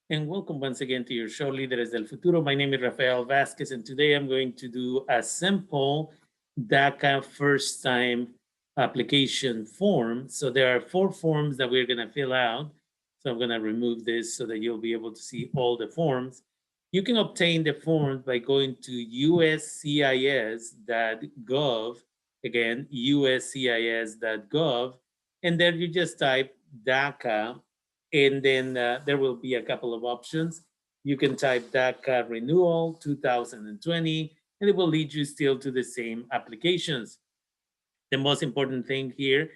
And welcome once again to your show, Líderes del Futuro. My name is Rafael Vasquez, and today I'm going to do a simple DACA first time application form. So there are 4 forms that we're going to fill out. So I'm going to remove this so that you'll be able to see all the forms. You can obtain the forms by going to uscis.gov, again, uscis.gov, and there you just type DACA, and then there will be a couple of options. You can type DACA renewal 2020, and it will lead you still to the same applications. The most important thing here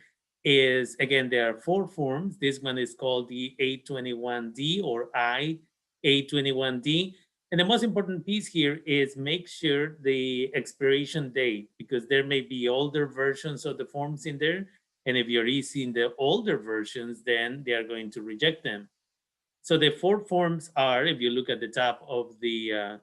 is, again, there are 4 forms. This one is called the A21D or A21D. And the most important piece here is make sure the expiration date, because there may be older versions of the forms in there. And if you're using the older versions, then they are going to reject them. So the 4 forms are, if you look at the top of the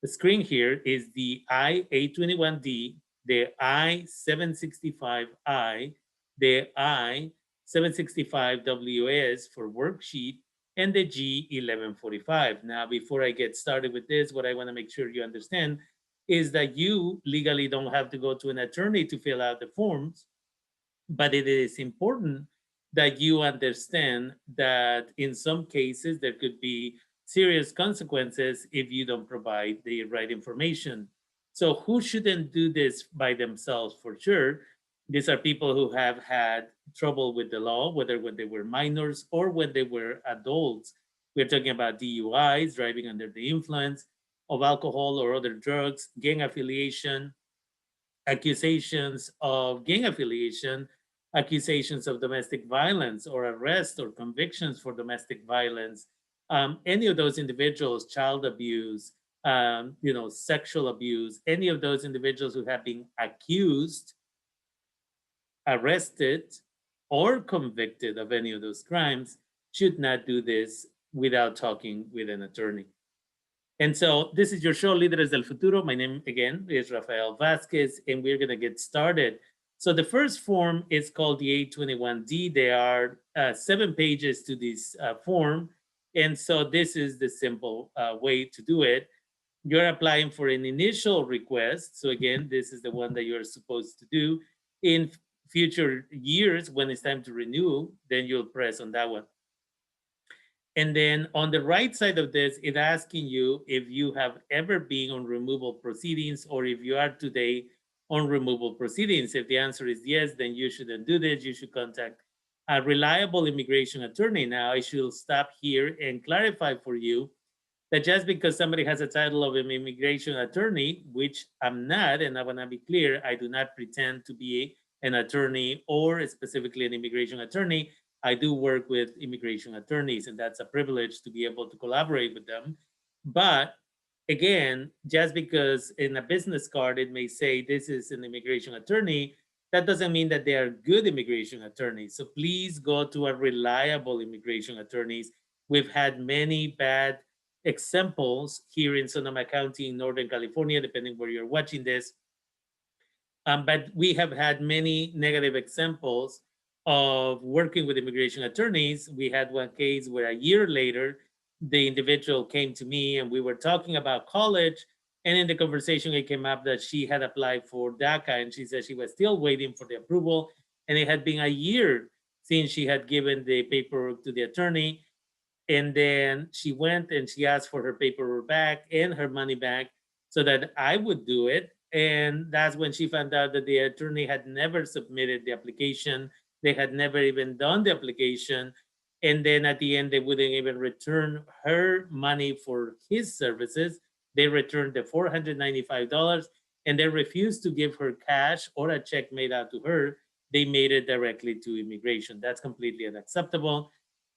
screen here, is the I-A21D, the I-765I, the I-765WS for worksheet, and the G1145. Now, before I get started with this, what I want to make sure you understand is that you legally don't have to go to an attorney to fill out the forms, but it is important that you understand that in some cases there could be serious consequences if you don't provide the right information. So, who shouldn't do this by themselves for sure? These are people who have had trouble with the law, whether when they were minors or when they were adults. We're talking about DUIs, driving under the influence of alcohol or other drugs, gang affiliation, accusations of gang affiliation, accusations of domestic violence or arrest or convictions for domestic violence, any of those individuals, child abuse, sexual abuse, any of those individuals who have been accused, arrested, or convicted of any of those crimes should not do this without talking with an attorney. And so this is your show, Líderes del Futuro. My name again is Rafael Vasquez, and we're going to get started. So the first form is called the A21D. There are 7 pages to this form. And so this is the simple way to do it. You're applying for an initial request. So again, this is the one that you're supposed to do. In future years, when it's time to renew, then you'll press on that one. And then on the right side of this, it's asking you if you have ever been on removal proceedings or if you are today on removal proceedings. If the answer is yes, then you shouldn't do this. You should contact a reliable immigration attorney. Now, I should stop here and clarify for you that just because somebody has a title of an immigration attorney, which I'm not, and I want to be clear, I do not pretend to be an attorney or specifically an immigration attorney. I do work with immigration attorneys, and that's a privilege to be able to collaborate with them. But again, just because in a business card it may say this is an immigration attorney, that doesn't mean that they are good immigration attorneys. So please go to a reliable immigration attorneys. We've had many bad examples here in Sonoma County in Northern California, depending where you're watching this. But we have had many negative examples of working with immigration attorneys. We had one case where a year later, the individual came to me and we were talking about college. And in the conversation, it came up that she had applied for DACA and she said she was still waiting for the approval. And it had been a year since she had given the paperwork to the attorney. And then she went and she asked for her paperwork back and her money back so that I would do it. And that's when she found out that the attorney had never submitted the application. They had never even done the application. And then at the end, they wouldn't even return her money for his services. They returned the $495 and they refused to give her cash or a check made out to her. They made it directly to immigration. That's completely unacceptable.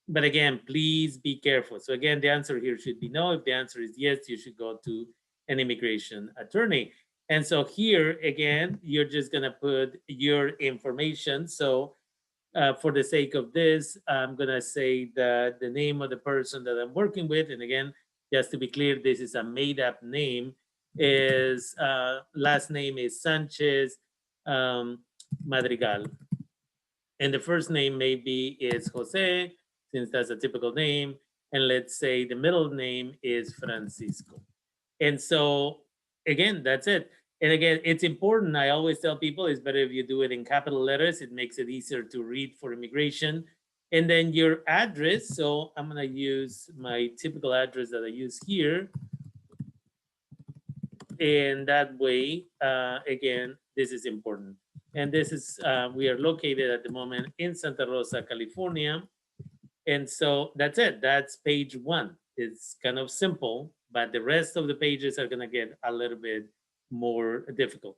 But again, please be careful. So again, the answer here should be no. If the answer is yes, you should go to an immigration attorney. And so here, again, you're just going to put your information. So for the sake of this, I'm going to say that the name of the person that I'm working with, and again, just to be clear, this is a made up name, is last name is Sanchez Madrigal. And the first name maybe is Jose, since that's a typical name. and let's say the middle name is Francisco. And so again, that's it. And again, it's important. I always tell people it's better if you do it in capital letters. It makes it easier to read for immigration. And then your address. So I'm going to use my typical address that I use here. And that way, again, this is important. And this is, we are located at the moment in Santa Rosa, California. And so that's it. That's page one. It's kind of simple, but the rest of the pages are going to get a little bit more difficult.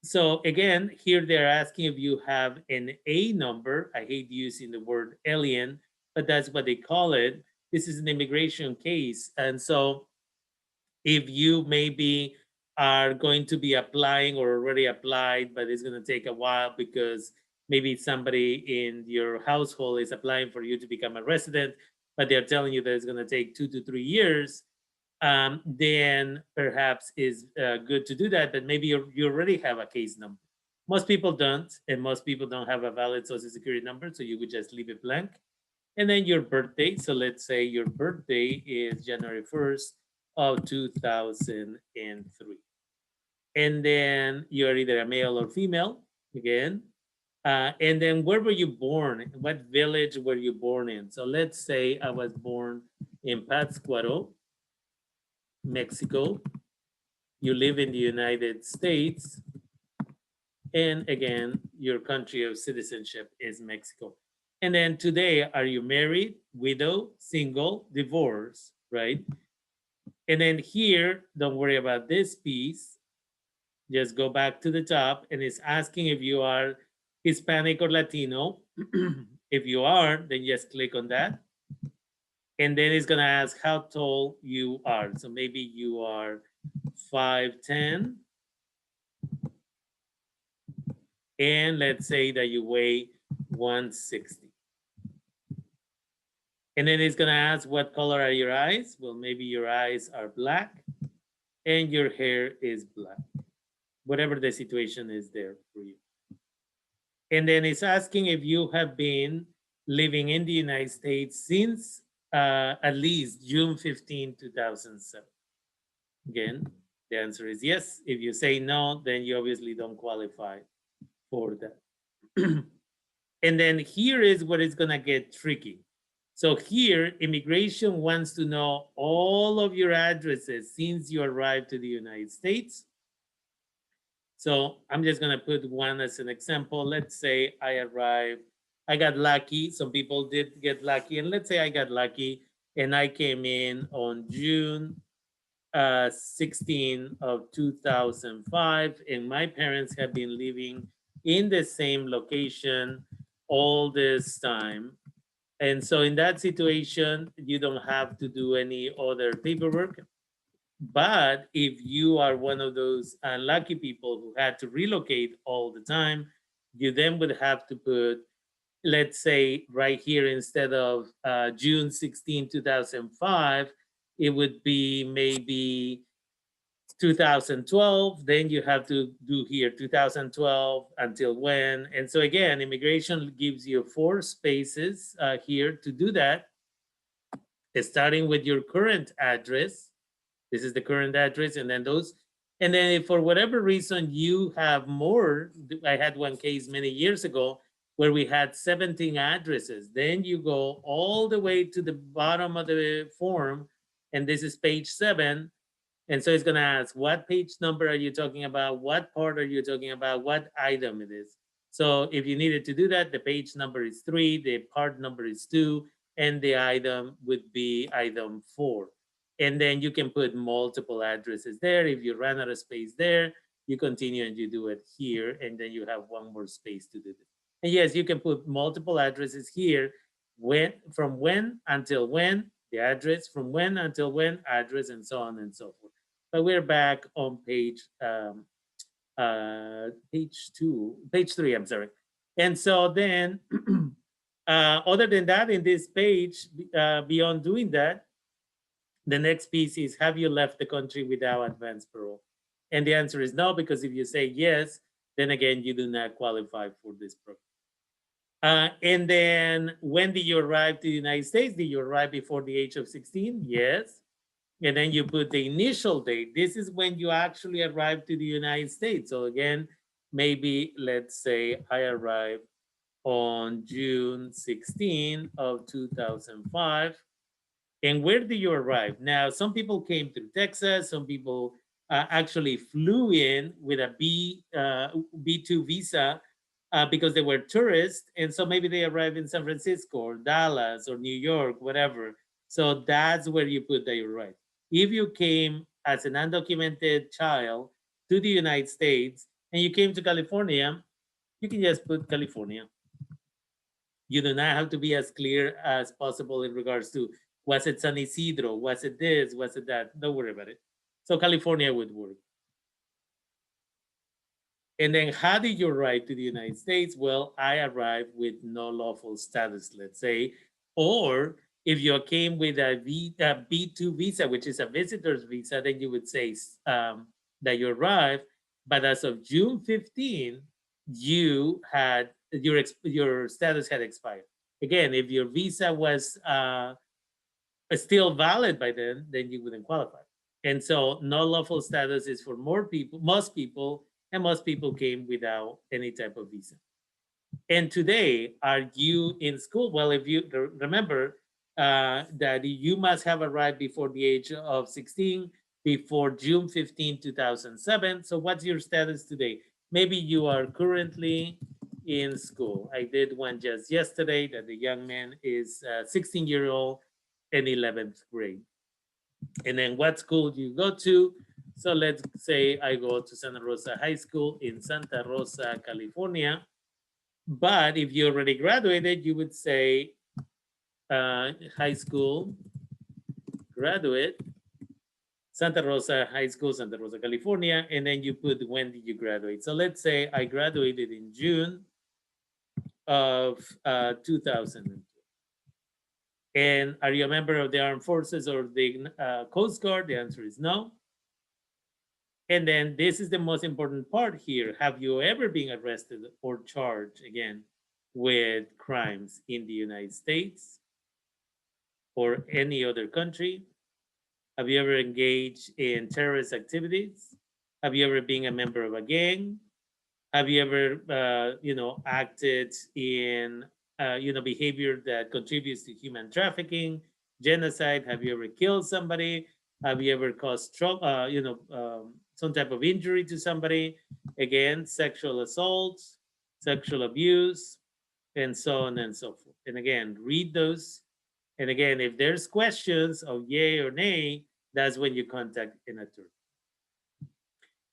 So again, here they're asking if you have an A number. I hate using the word alien, but that's what they call it. This is an immigration case. And so if you maybe are going to be applying or already applied, but it's going to take a while because maybe somebody in your household is applying for you to become a resident, but they're telling you that it's going to take 2 to 3 years, then perhaps is good to do that. But maybe you already have a case number. Most people don't, and most people don't have a valid Social Security number, so you would just leave it blank. And then your birthday. So let's say your birthday is January 1st of 2003. And then you're either a male or female, again. And then where were you born? What village were you born in? So let's say I was born in Pátzcuaro, Mexico. You live in the United States. And again, your country of citizenship is Mexico. And then today, are you married, widow, single, divorced, right? And then here, don't worry about this piece. Just go back to the top, and it's asking if you are Hispanic or Latino. If you are, then just click on that. And then it's gonna ask how tall you are. So maybe you are 5'10". And let's say that you weigh 160. And then it's gonna ask what color are your eyes? Well, maybe your eyes are black and your hair is black. Whatever the situation is there for you. And then it's asking if you have been living in the United States since at least June 15, 2007. Again, the answer is yes. If you say no, then you obviously don't qualify for that. And then here is what is gonna get tricky. So here, immigration wants to know all of your addresses since you arrived to the United States. So I'm just gonna put one as an example. Let's say I arrived, I got lucky. Some people did get lucky. And let's say I got lucky and I came in on June 16 of 2005, and my parents have been living in the same location all this time. And so in that situation, you don't have to do any other paperwork. But if you are one of those unlucky people who had to relocate all the time, you then would have to put, let's say right here, instead of June 16, 2005, it would be maybe 2012. Then you have to do here 2012 until when. And so again, immigration gives you 4 spaces here to do that, starting with your current address. This is the current address, and then those. And then if for whatever reason you have more, I had one case many years ago where we had 17 addresses. Then you go all the way to the bottom of the form, and this is page 7. And so it's gonna ask, what page number are you talking about? What part are you talking about? What item it is? So if you needed to do that, the page number is 3, the part number is 2, and the item would be item 4. And then you can put multiple addresses there. If you run out of space there, you continue and you do it here, and then you have one more space to do this. And yes, you can put multiple addresses here, from when until when, the address, from when until when, address, and so on and so forth. But we're back on page 3, I'm sorry. And so then, other than that, in this page, beyond doing that, the next piece is, have you left the country without advance parole? And the answer is no, because if you say yes, then again, you do not qualify for this program. And then when did you arrive to the United States? Did you arrive before the age of 16? Yes. And then you put the initial date. This is when you actually arrived to the United States. So again, maybe let's say I arrived on June 16 of 2005. And where did you arrive? Now, some people came through Texas. Some people actually flew in with a B2 visa because they were tourists. And so maybe they arrived in San Francisco or Dallas or New York, whatever. So that's where you put that you arrived. If you came as an undocumented child to the United States and you came to California, you can just put California. You do not have to be as clear as possible in regards to was it San Isidro, was it this, was it that. Don't worry about it. So California would work. And then how did you arrive to the United States? Well, I arrived with no lawful status, let's say. Or if you came with a B2 visa, which is a visitor's visa, then you would say that you arrived. But as of June 15, you had your status had expired. Again, if your visa was still valid by then you wouldn't qualify. And so no lawful status is for more people, most people, and most people came without any type of visa. And today, are you in school? Well, if you remember that you must have arrived before the age of 16, before June 15, 2007. So what's your status today? Maybe you are currently in school. I did one just yesterday that the young man is 16-year-old in 11th grade. And then what school do you go to? So let's say I go to Santa Rosa High School in Santa Rosa, California. But if you already graduated, you would say high school graduate, Santa Rosa High School, Santa Rosa, California, and then you put when did you graduate. So let's say I graduated in June of 2002. And are you a member of the Armed Forces or the Coast Guard? The answer is no. And then this is the most important part here. Have you ever been arrested or charged again with crimes in the United States or any other country? Have you ever engaged in terrorist activities? Have you ever been a member of a gang? Have you ever, acted in, behavior that contributes to human trafficking, genocide? Have you ever killed somebody? Have you ever caused some type of injury to somebody? Again, sexual assaults, sexual abuse, and so on and so forth. And again, read those. And again, if there's questions of yay or nay, that's when you contact an attorney.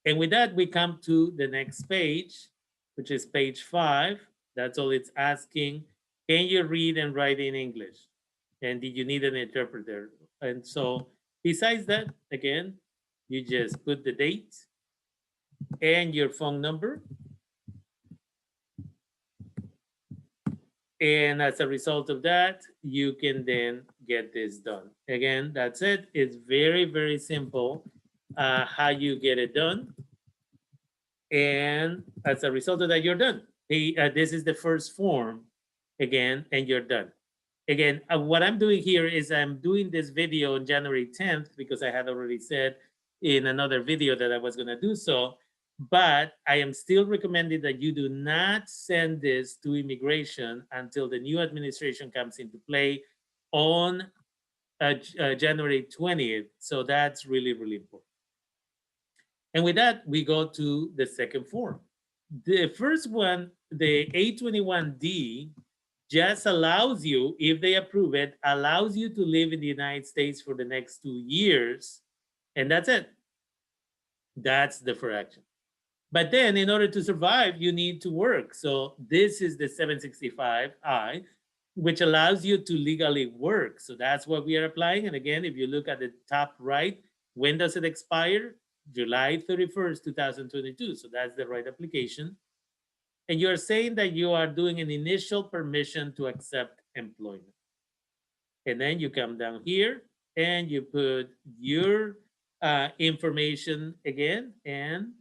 And with that, we come to the next page, which is page 5. That's all it's asking. Can you read and write in English? And did you need an interpreter? And so besides that, again, you just put the date and your phone number. And as a result of that, you can then get this done. Again, that's it. It's very, very simple how you get it done. And as a result of that, you're done. This is the first form again, and you're done. Again, what I'm doing here is I'm doing this video on January 10th because I had already said in another video that I was going to do so. But I am still recommending that you do not send this to immigration until the new administration comes into play on January 20th. So that's really, really important. And with that, we go to the second form. The first one, the 821D, just allows you, if they approve it, allows you to live in the United States for the next 2 years. And that's it. That's the deferred action. But then in order to survive, you need to work. So this is the 765I, which allows you to legally work. So that's what we are applying. And again, if you look at the top right, when does it expire? July 31st, 2022. So that's the right application. And you're saying that you are doing an initial permission to accept employment. And then you come down here and you put your information again. And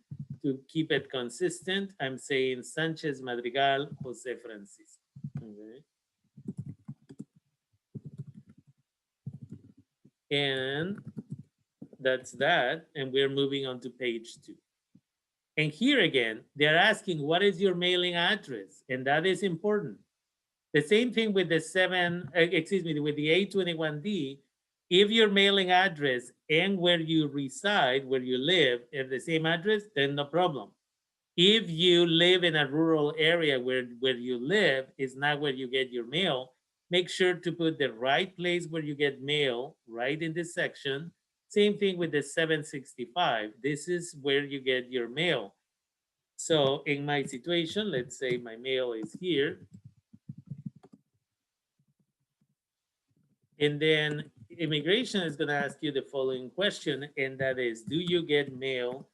to keep it consistent, I'm saying Sanchez Madrigal Jose Francisco. Okay. And that's that. And we're moving on to page 2. And here again, they're asking, what is your mailing address? And that is important. The same thing with the with the A21D. If your mailing address and where you reside, where you live, are the same address, then no problem. If you live in a rural area where you live is not where you get your mail, make sure to put the right place where you get mail right in this section. Same thing with the 765. This is where you get your mail. So in my situation, let's say my mail is here. And then immigration is going to ask you the following question, and that is, do you get mail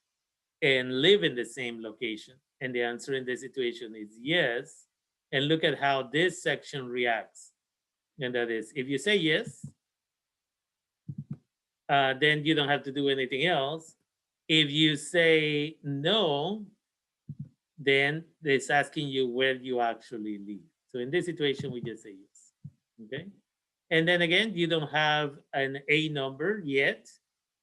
and live in the same location? And the answer in this situation is yes. And look at how this section reacts. And that is, if you say yes, then you don't have to do anything else. If you say no, then it's asking you where you actually live. So in this situation, we just say yes. Okay. And then again, you don't have an A number yet.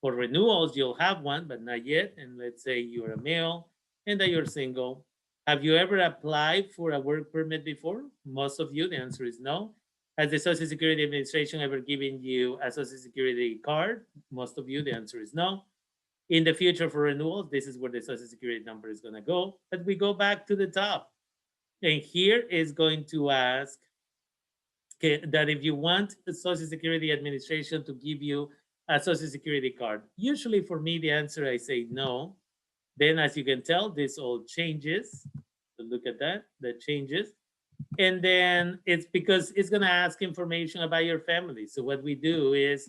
For renewals, you'll have one, but not yet. And let's say you're a male and that you're single. Have you ever applied for a work permit before? Most of you, the answer is no. Has the Social Security Administration ever given you a Social Security card? Most of you, the answer is no. In the future for renewals, this is where the Social Security number is going to go. But we go back to the top. And here is going to ask that if you want the Social Security Administration to give you a Social Security card. Usually for me, the answer I say no. Then as you can tell, this all changes. So look at that changes. And then it's because it's gonna ask information about your family. So what we do is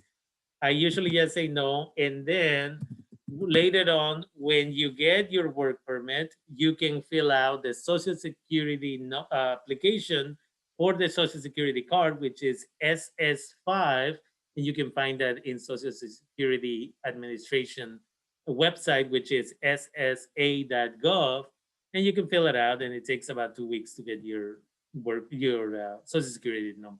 I usually just say no. And then later on, when you get your work permit, you can fill out the Social Security application or the Social Security card, which is SS5. And you can find that in Social Security Administration website, which is ssa.gov. And you can fill it out, and it takes about 2 weeks to get your Social Security number.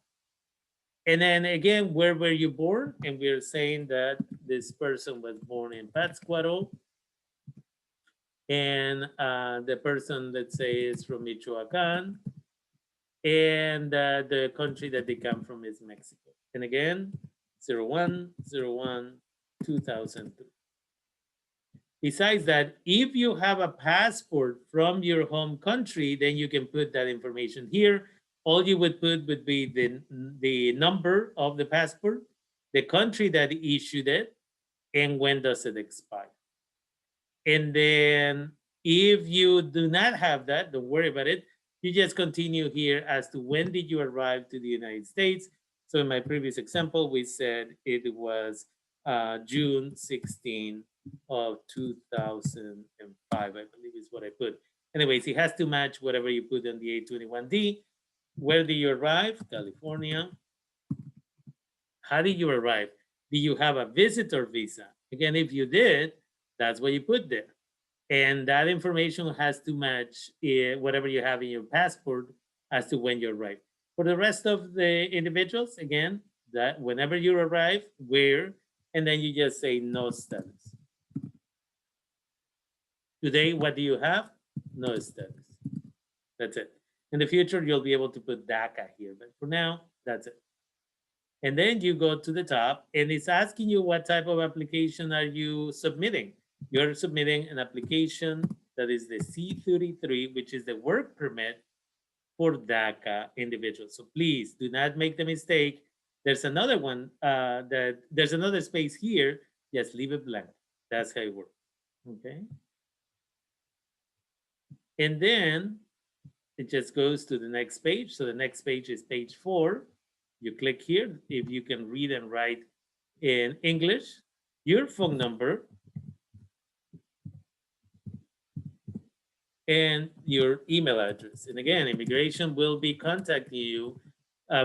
And then again, where were you born? And we're saying that this person was born in Pátzcuaro. And the person, let's say, is from Michoacan. And the country that they come from is Mexico. And again, 01/01/2003. Besides that, if you have a passport from your home country, then you can put that information here. All you would put would be the number of the passport, the country that issued it, and when does it expire. And then if you do not have that, don't worry about it. You just continue here as to when did you arrive to the United States. So in my previous example, we said it was June 16 of 2005, I believe is what I put. Anyways, it has to match whatever you put on the A21D. Where did you arrive? California. How did you arrive? Do you have a visitor visa? Again, if you did, that's what you put there. And that information has to match whatever you have in your passport as to when you arrive. For the rest of the individuals, again, that whenever you arrive, where, and then you just say no status. Today, what do you have? No status. That's it. In the future, you'll be able to put DACA here, but for now, that's it. And then you go to the top, and it's asking you what type of application are you submitting. You're submitting an application that is the C-33, which is the work permit for DACA individuals. So please do not make the mistake. There's another one there's another space here. Just leave it blank. That's how it works. Okay. And then it just goes to the next page. So the next page is page 4. You click here. If you can read and write in English, your phone number, and your email address. And again, immigration will be contacting you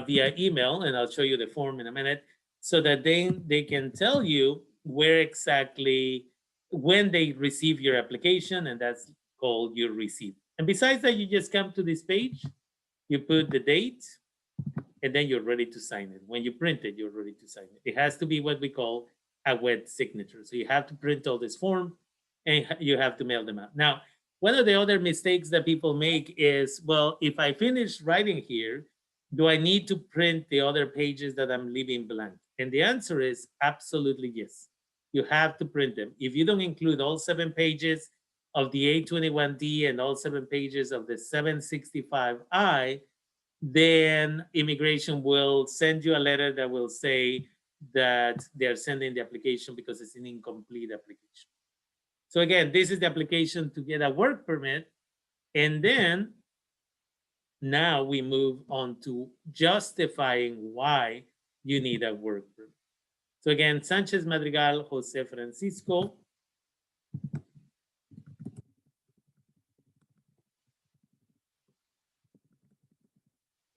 via email, and I'll show you the form in a minute, so that they can tell you where exactly, when they receive your application, and that's called your receipt. And besides that, you just come to this page, You put the date, and then you're ready to sign it. When you print it, you're ready to sign it. It has to be what we call a wet signature. So you have to print all this form and you have to mail them out. Now, one of the other mistakes that people make is, well, if I finish writing here, do I need to print the other pages that I'm leaving blank? And the answer is absolutely yes. You have to print them. If you don't include all 7 pages of the 821D and all 7 pages of the 765I, then immigration will send you a letter that will say that they're sending the application because it's an incomplete application. So again, this is the application to get a work permit. And then now we move on to justifying why you need a work permit. So again, Sanchez Madrigal, Jose Francisco.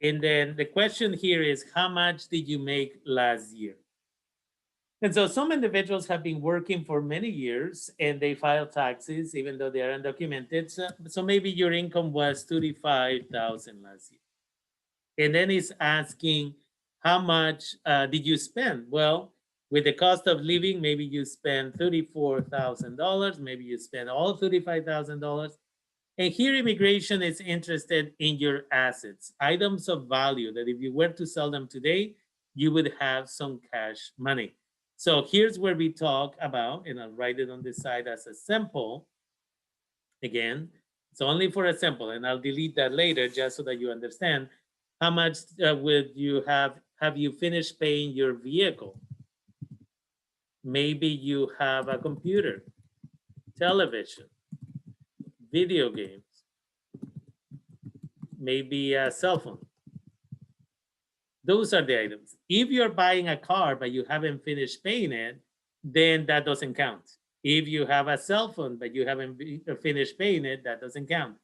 And then the question here is, how much did you make last year? And so some individuals have been working for many years and they file taxes even though they are undocumented. So maybe your income was $35,000 last year. And then it's asking, how much did you spend? Well, with the cost of living, maybe you spend $34,000. Maybe you spend all $35,000. And here immigration is interested in your assets, items of value that if you were to sell them today, you would have some cash money. So here's where we talk about, and I'll write it on this side as a sample. Again, it's only for a sample, and I'll delete that later just so that you understand how much would you have you finished paying your vehicle? Maybe you have a computer, television, video games, maybe a cell phone. Those are the items. If you're buying a car but you haven't finished paying it, then that doesn't count. If you have a cell phone but you haven't finished paying it, that doesn't count.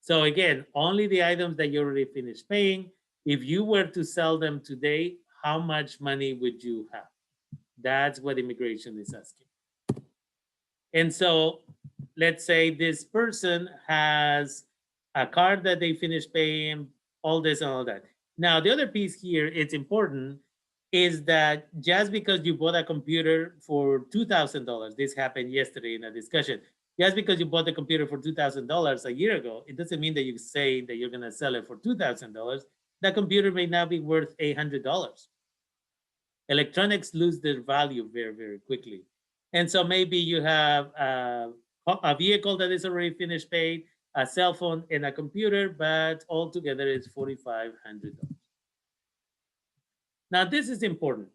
So again, only the items that you already finished paying. If you were to sell them today, how much money would you have? That's what immigration is asking. And so let's say this person has a car that they finished paying, all this and all that. Now, the other piece here, it's important, is that just because you bought a computer for $2,000, this happened yesterday in a discussion, just because you bought the computer for $2,000 a year ago, it doesn't mean that you say that you're going to sell it for $2,000. That computer may now be worth $800. Electronics lose their value very, very quickly. And so maybe you have a vehicle that is already finished paid, a cell phone, and a computer, but altogether it's $4,500. Now, this is important.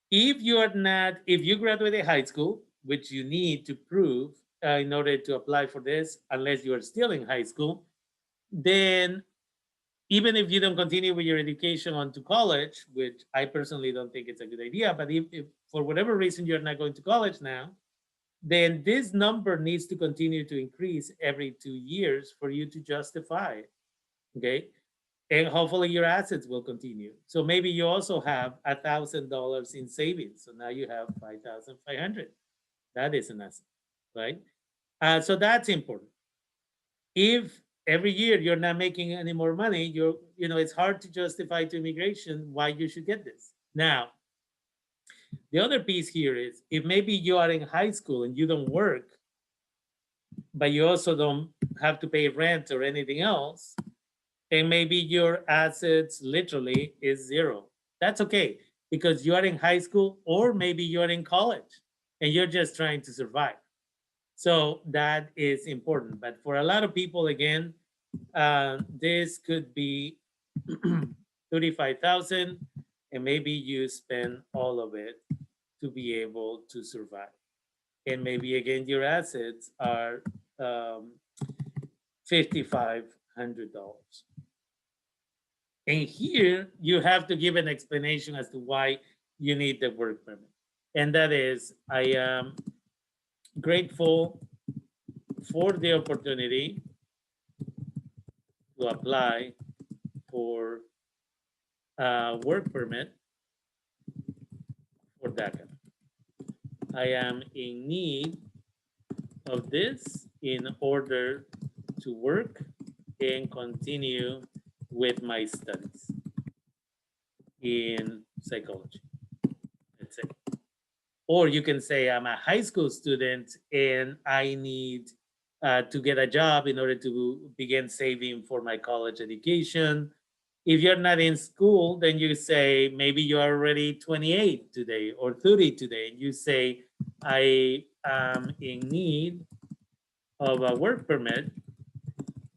If you graduated high school, which you need to prove in order to apply for this, unless you are still in high school, then even if you don't continue with your education on to college, which I personally don't think it's a good idea, but if for whatever reason you're not going to college now, then this number needs to continue to increase every 2 years for you to justify it, okay? And hopefully your assets will continue. So maybe you also have $1,000 in savings. So now you have 5,500. That is an asset, right? So that's important. If every year you're not making any more money, it's hard to justify to immigration why you should get this. Now, the other piece here is if maybe you are in high school and you don't work, but you also don't have to pay rent or anything else, and maybe your assets literally is zero. That's okay because you are in high school or maybe you're in college and you're just trying to survive. So that is important. But for a lot of people, again, this could be 35,000 and maybe you spend all of it to be able to survive. And maybe again, your assets are $5,500. And here you have to give an explanation as to why you need the work permit. And that is, I am grateful for the opportunity to apply for a work permit for DACA. I am in need of this in order to work and continue with my studies in psychology, let's say. Or you can say, I'm a high school student and I need to get a job in order to begin saving for my college education. If you're not in school, then you say, maybe you are already 28 today or 30 today, and you say, I am in need of a work permit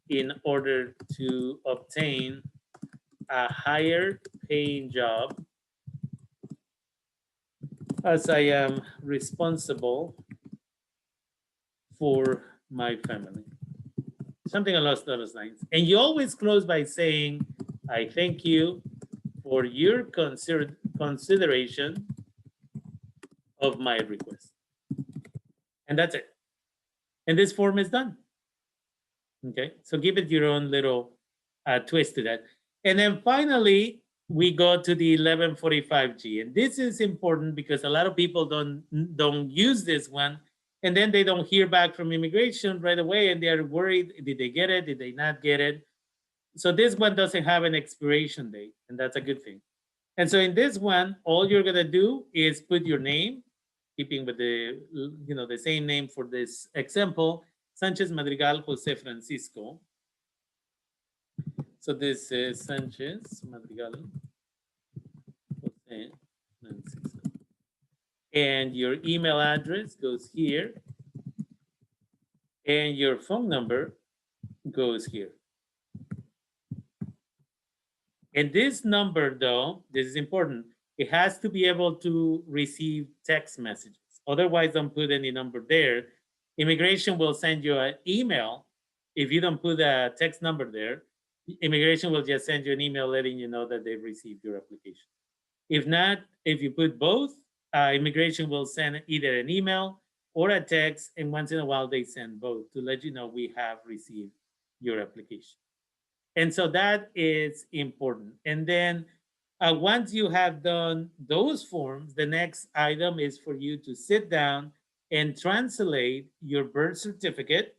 in order to obtain a higher paying job, as I am responsible for my family. Something along those lines. And you always close by saying, I thank you for your consideration of my request. And that's it. And this form is done. Okay, so give it your own little twist to that. And then finally, we go to the 1145G. And this is important because a lot of people don't use this one. And then they don't hear back from immigration right away. And they're worried, did they get it? Did they not get it? So this one doesn't have an expiration date. And that's a good thing. And so in this one, all you're going to do is put your name, keeping with the, the same name for this example, Sanchez Madrigal Jose Francisco. So this is Sanchez Madrigal Jose Francisco. And your email address goes here. And your phone number goes here. And this number, though, this is important. It has to be able to receive text messages. Otherwise, don't put any number there. Immigration will send you an email. If you don't put a text number there, immigration will just send you an email letting you know that they've received your application. If not, if you put both, immigration will send either an email or a text, and once in a while they send both to let you know we have received your application. And so that is important. And then once you have done those forms, the next item is for you to sit down and translate your birth certificate.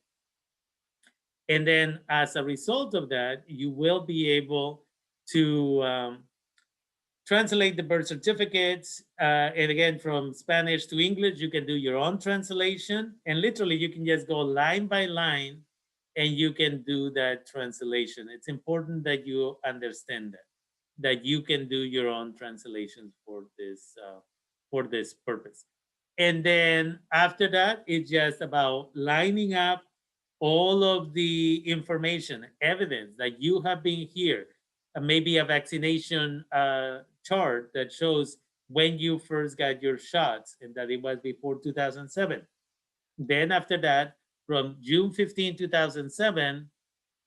And then as a result of that, you will be able to translate the birth certificates. And again, from Spanish to English, you can do your own translation. And literally, you can just go line by line and you can do that translation. It's important that you understand that you can do your own translations for this purpose. And then after that, it's just about lining up all of the information, evidence that you have been here, maybe a vaccination chart that shows when you first got your shots and that it was before 2007. Then after that, from June 15, 2007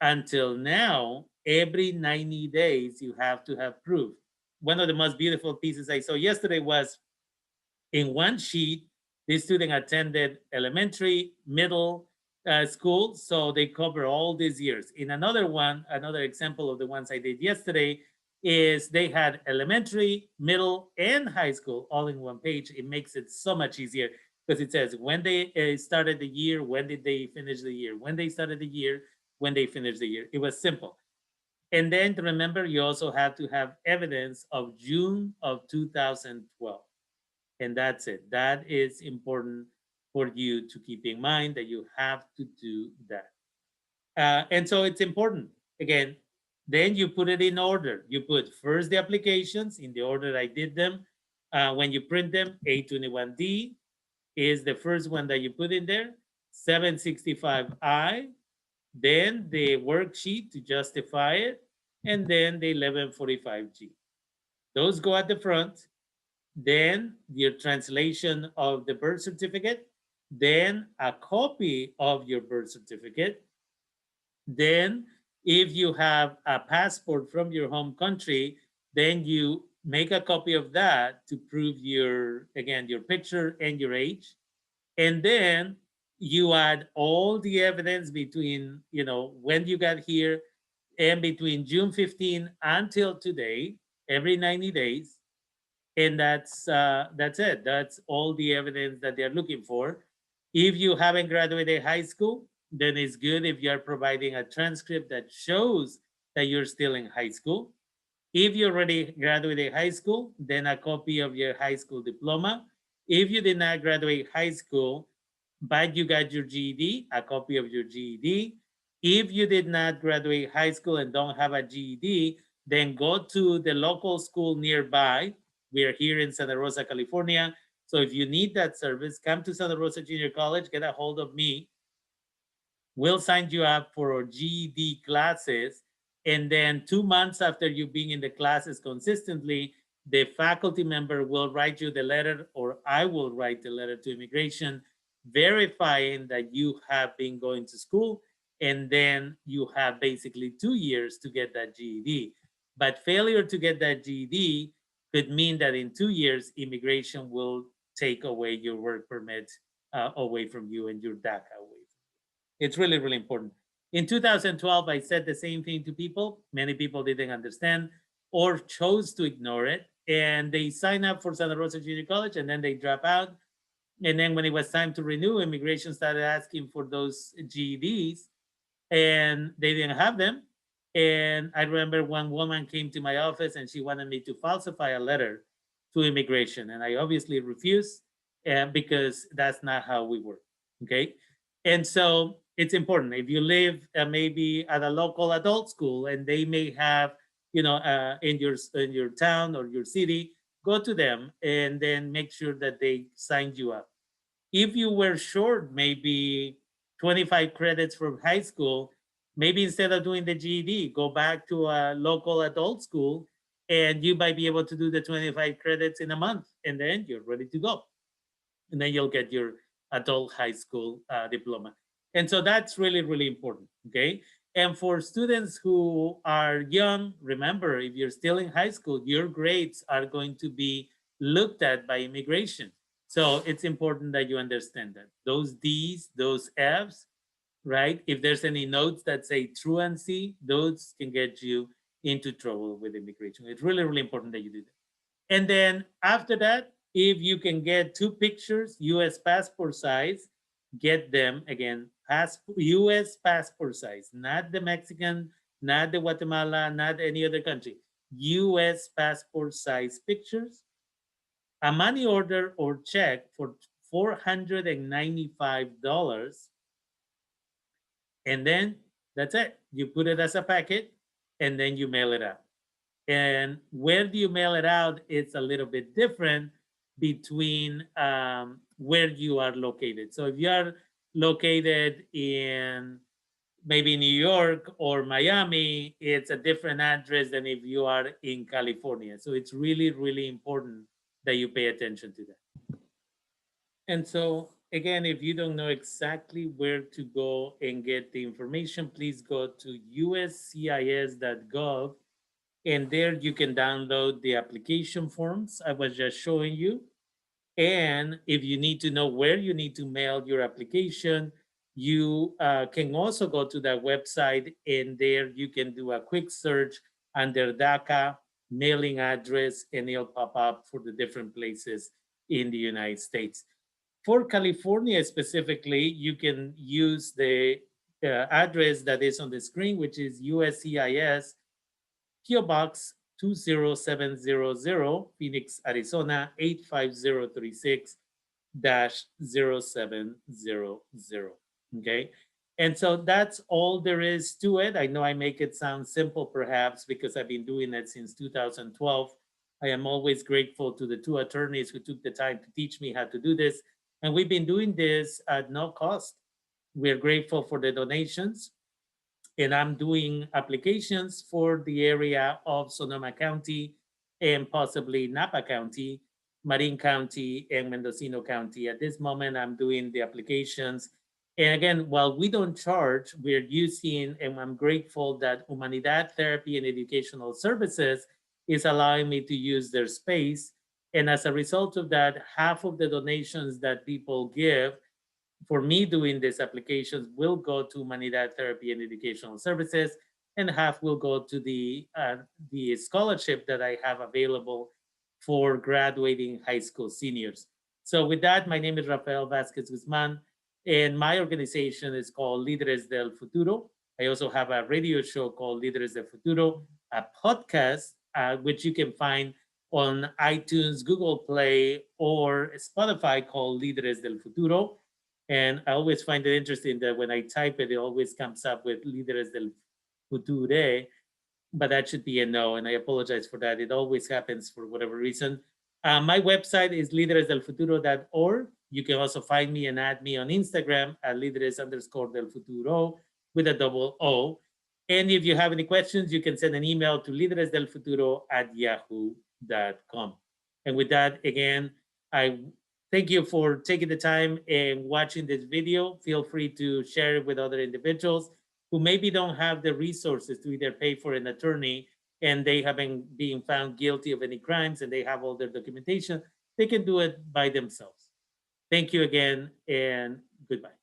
until now, every 90 days, you have to have proof. One of the most beautiful pieces I saw yesterday was in one sheet, this student attended elementary, middle school, so they cover all these years. In another one, another example of the ones I did yesterday is they had elementary, middle, and high school all in one page. It makes it so much easier because it says when they started the year, when did they finish the year, when they started the year, when they finished the year. It was simple. And then to remember, you also have to have evidence of June of 2012. And that's it. That is important for you to keep in mind that you have to do that. And so it's important. Again, then you put it in order. You put first the applications in the order I did them. When you print them, A21D is the first one that you put in there, 765I, then the worksheet to justify it, and then the 1145G. Those go at the front, then your translation of the birth certificate, then a copy of your birth certificate. Then if you have a passport from your home country, then you make a copy of that to prove your, again, your picture and your age. And then you add all the evidence between, when you got here and between June 15 until today, every 90 days. And that's it. That's all the evidence that they're looking for. If you haven't graduated high school, then it's good if you're providing a transcript that shows that you're still in high school. If you already graduated high school, then a copy of your high school diploma. If you did not graduate high school, but you got your GED, a copy of your GED. If you did not graduate high school and don't have a GED, then go to the local school nearby. We are here in Santa Rosa, California. So if you need that service, come to Santa Rosa Junior College, get a hold of me. We'll sign you up for our GED classes. And then 2 months after you being in the classes consistently, the faculty member will write you the letter, or I will write the letter to immigration, verifying that you have been going to school. And then you have basically 2 years to get that GED. But failure to get that GED could mean that in 2 years, immigration will take away your work permit away from you and your DACA away. It's really, really important. In 2012, I said the same thing to people. Many people didn't understand or chose to ignore it. And they sign up for Santa Rosa Junior College and then they drop out. And then when it was time to renew, immigration started asking for those GEDs and they didn't have them. And I remember one woman came to my office and she wanted me to falsify a letter to immigration. And I obviously refused because that's not how we work. Okay. And so it's important if you live maybe at a local adult school and they may have, in your town or your city, go to them and then make sure that they signed you up. If you were short maybe 25 credits from high school, maybe instead of doing the GED, go back to a local adult school and you might be able to do the 25 credits in a month and then you're ready to go. And then you'll get your adult high school diploma. And so that's really, really important. Okay. And for students who are young, remember, if you're still in high school, your grades are going to be looked at by immigration. So it's important that you understand that those D's, those F's, right? If there's any notes that say truancy, those can get you into trouble with immigration. It's really, really important that you do that. And then after that, if you can get 2 pictures, US passport size, get them again, US passport size, not the Mexican, not the Guatemala, not any other country. US passport size pictures, a money order or check for $495. And then that's it. You put it as a packet and then you mail it out. And where do you mail it out? It's a little bit different between where you are located. So if you are located in maybe New York or Miami, it's a different address than if you are in California. So it's really, really important that you pay attention to that. And so again, if you don't know exactly where to go and get the information, please go to uscis.gov. And there you can download the application forms I was just showing you. And if you need to know where you need to mail your application, you can also go to that website and there you can do a quick search under DACA mailing address and it'll pop up for the different places in the United States. For California specifically, you can use the address that is on the screen, which is USCIS PO Box 20700, Phoenix, Arizona 85036-0700. Okay. And so that's all there is to it. I know I make it sound simple perhaps because I've been doing it since 2012. I am always grateful to the 2 attorneys who took the time to teach me how to do this. And we've been doing this at no cost. We're grateful for the donations. And I'm doing applications for the area of Sonoma County and possibly Napa County, Marin County, and Mendocino County. At this moment, I'm doing the applications. And again, while we don't charge, we're using, and I'm grateful that Humanidad Therapy and Educational Services is allowing me to use their space. And as a result of that, half of the donations that people give for me doing these applications will go to Humanidad Therapy and Educational Services, and half will go to the scholarship that I have available for graduating high school seniors. So with that, my name is Rafael Vasquez Guzman, and my organization is called Lideres del Futuro. I also have a radio show called Lideres del Futuro, a podcast, which you can find on iTunes, Google Play, or Spotify called Lideres del Futuro. And I always find it interesting that when I type it, it always comes up with Lideres del Future, but that should be a no, and I apologize for that. It always happens for whatever reason. My website is lideresdelfuturo.org. You can also find me and add me on Instagram at lideres_del futuro with a double O. And if you have any questions, you can send an email to lideresdelfuturo@yahoo.com. And with that, again, I thank you for taking the time and watching this video. Feel free to share it with other individuals who maybe don't have the resources to either pay for an attorney and they haven't been found guilty of any crimes and they have all their documentation. They can do it by themselves. Thank you again and goodbye.